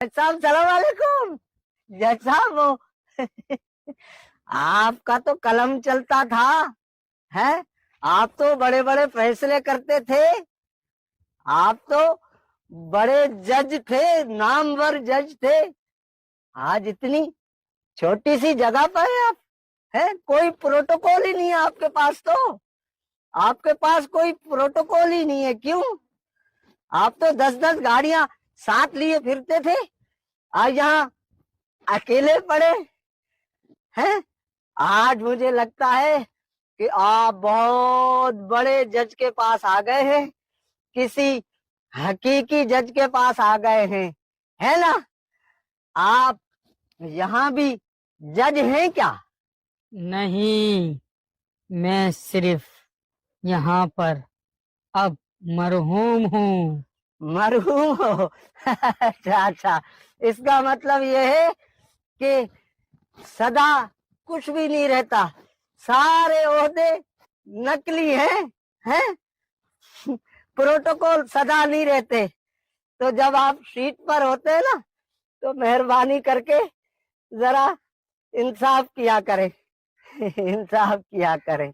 जज साहब सलाम वालेकुम। जज साहब वो आपका तो कलम चलता था है। आप तो बड़े बड़े फैसले करते थे। आप तो बड़े जज थे, नामवर जज थे। आज इतनी छोटी सी जगह पर है आप, है कोई प्रोटोकॉल ही नहीं है आपके पास। तो आपके पास कोई प्रोटोकॉल ही नहीं है। क्यों? आप तो 10-10 गाड़ियां साथ लिए फिरते थे, आज यहाँ अकेले पड़े हैं। आज मुझे लगता है कि आप बहुत बड़े जज के पास आ गए हैं, किसी हकीकी जज के पास आ गए हैं, है ना? आप यहाँ भी जज हैं क्या? नहीं, मैं सिर्फ यहाँ पर अब मरहूम हूँ। मरहूम हो? अच्छा अच्छा, इसका मतलब ये है कि सदा कुछ भी नहीं रहता, सारे ओहदे नकली हैं? प्रोटोकॉल सदा नहीं रहते। तो जब आप सीट पर होते हैं ना, तो मेहरबानी करके जरा इंसाफ किया करें। इंसाफ किया करें।